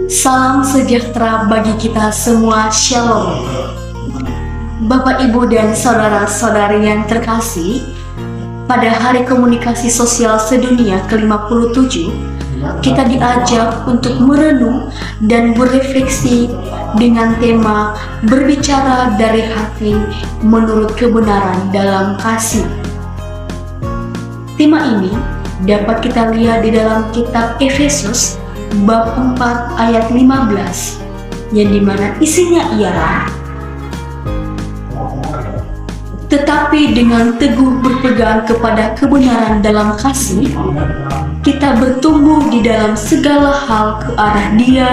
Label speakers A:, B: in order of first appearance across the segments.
A: Salam sejahtera bagi kita semua, Shalom. Bapak, Ibu, dan saudara-saudari yang terkasih, pada Hari Komunikasi Sosial Sedunia ke-57, kita diajak untuk merenung dan berefleksi dengan tema berbicara dari hati menurut kebenaran dalam kasih. Tema ini dapat kita lihat di dalam kitab Efesus bab 4 ayat 15, yang dimana isinya ialah, tetapi dengan teguh berpegang kepada kebenaran dalam kasih, kita bertumbuh di dalam segala hal ke arah Dia,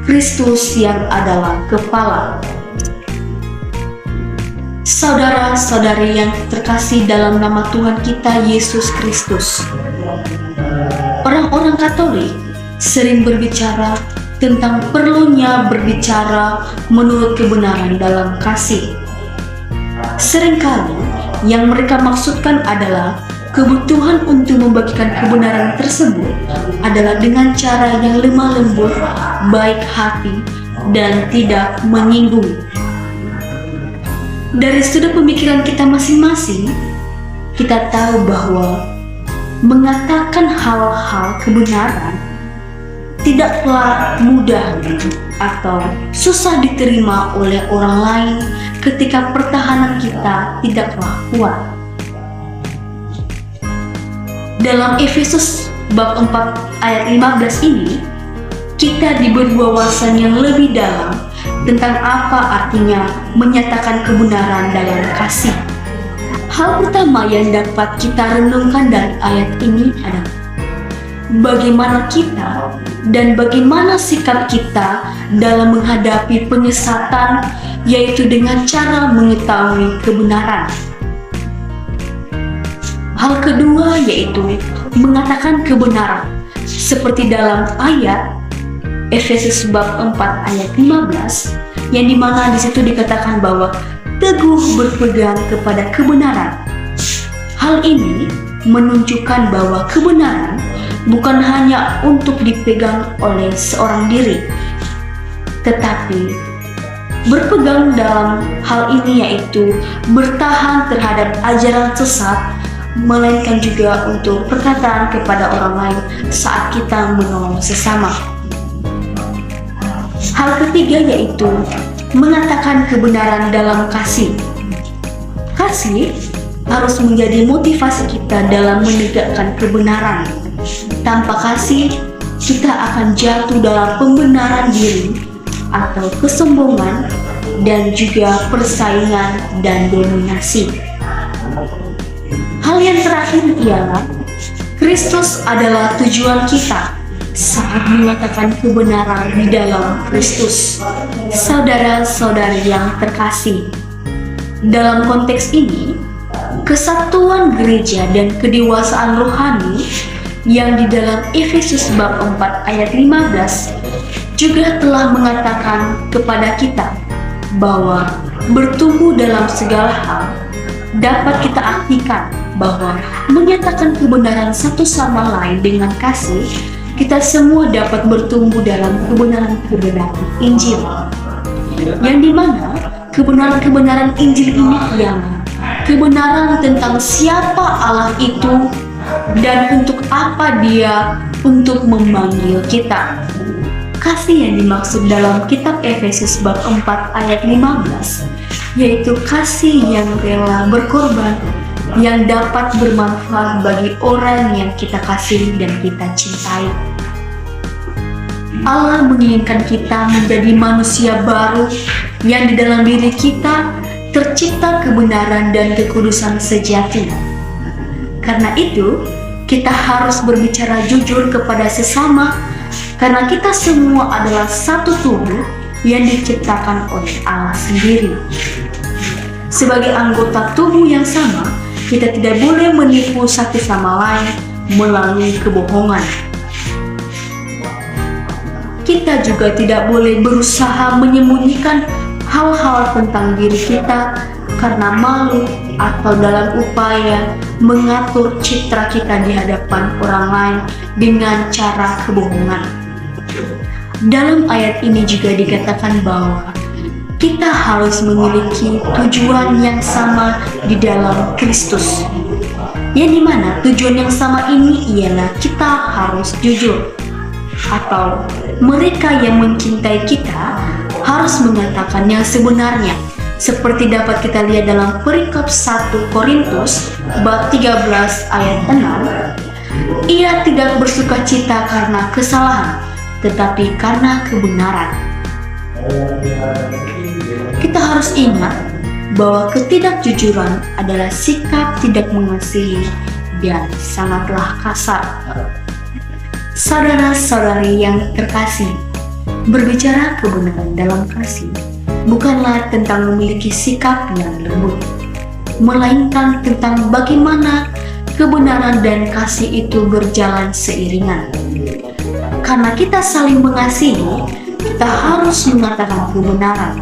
A: Kristus yang adalah kepala. Saudara-saudari yang terkasih dalam nama Tuhan kita Yesus Kristus, orang-orang Katolik sering berbicara tentang perlunya berbicara menurut kebenaran dalam kasih. Seringkali yang mereka maksudkan adalah kebutuhan untuk membagikan kebenaran tersebut adalah dengan cara yang lemah lembut, baik hati, dan tidak menyinggung. Dari sudut pemikiran kita masing-masing, kita tahu bahwa mengatakan hal-hal kebenaran tidaklah mudah atau susah diterima oleh orang lain ketika pertahanan kita tidaklah kuat. Dalam Efesus bab 4 ayat 15 ini, kita diberi wawasan yang lebih dalam tentang apa artinya menyatakan kebenaran dalam kasih. Hal pertama yang dapat kita renungkan dari ayat ini adalah bagaimana kita dan bagaimana sikap kita dalam menghadapi penyesatan, yaitu dengan cara mengetahui kebenaran. Hal kedua yaitu mengatakan kebenaran, seperti dalam ayat Efesus bab 4 ayat 15, yang dimana di situ dikatakan bahwa teguh berpegang kepada kebenaran. Hal ini menunjukkan bahwa kebenaran bukan hanya untuk dipegang oleh seorang diri, tetapi berpegang dalam hal ini yaitu bertahan terhadap ajaran sesat, melainkan juga untuk perkataan kepada orang lain saat kita menolong sesama. Hal ketiga yaitu mengatakan kebenaran dalam kasih. Kasih harus menjadi motivasi kita dalam menegakkan kebenaran. Tanpa kasih, kita akan jatuh dalam pembenaran diri atau kesombongan dan juga persaingan dan dominasi. Hal yang terakhir ialah Kristus adalah tujuan kita saat mengatakan kebenaran di dalam Kristus. Saudara-saudari yang terkasih, dalam konteks ini, kesatuan gereja dan kedewasaan rohani yang di dalam Efesus bab 4 ayat 15 juga telah mengatakan kepada kita bahwa bertumbuh dalam segala hal dapat kita artikan bahwa menyatakan kebenaran satu sama lain dengan kasih, kita semua dapat bertumbuh dalam kebenaran-kebenaran Injil, yang dimana kebenaran-kebenaran Injil ini ialah kebenaran tentang siapa Allah itu dan untuk apa Dia untuk memanggil kita. Kasih yang dimaksud dalam kitab Efesus bab 4 ayat 15 yaitu kasih yang rela berkorban, yang dapat bermanfaat bagi orang yang kita kasih dan kita cintai. Allah menginginkan kita menjadi manusia baru yang di dalam diri kita tercipta kebenaran dan kekudusan sejati. Karena itu, kita harus berbicara jujur kepada sesama, karena kita semua adalah satu tubuh yang diciptakan oleh Allah sendiri. Sebagai anggota tubuh yang sama, kita tidak boleh menipu satu sama lain melalui kebohongan. Kita juga tidak boleh berusaha menyembunyikan hal-hal tentang diri kita karena malu atau dalam upaya mengatur citra kita di hadapan orang lain dengan cara kebohongan. Dalam ayat ini juga dikatakan bahwa kita harus memiliki tujuan yang sama di dalam Kristus. Yang dimana tujuan yang sama ini ialah kita harus jujur, atau mereka yang mencintai kita harus mengatakan yang sebenarnya. Seperti dapat kita lihat dalam perikop 1 Korintus bab 13 ayat 6, ia tidak bersuka cita karena kesalahan, tetapi karena kebenaran. Kita harus ingat bahwa ketidakjujuran adalah sikap tidak mengasihi dan sangatlah kasar. Saudara-saudari yang terkasih, berbicara kebenaran dalam kasih bukanlah tentang memiliki sikap yang lembut, melainkan tentang bagaimana kebenaran dan kasih itu berjalan seiringan. Karena kita saling mengasihi, kita harus mengatakan kebenaran.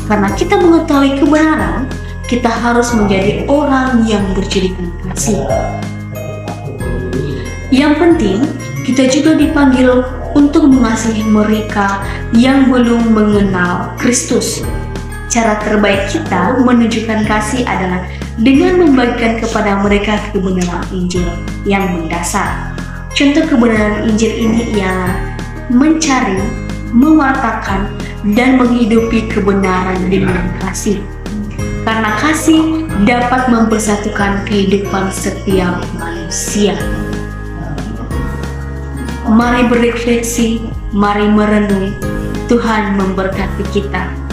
A: Karena kita mengetahui kebenaran, kita harus menjadi orang yang berjadikan kasih. Yang penting, kita juga dipanggil untuk mengasihi mereka yang belum mengenal Kristus. Cara terbaik kita menunjukkan kasih adalah dengan membagikan kepada mereka kebenaran Injil yang mendasar. Contoh kebenaran Injil ini ialah mencari, mewartakan, dan menghidupi kebenaran dengan kasih. Karena kasih dapat mempersatukan kehidupan setiap manusia. Mari berefleksi, mari merenung. Tuhan memberkati kita.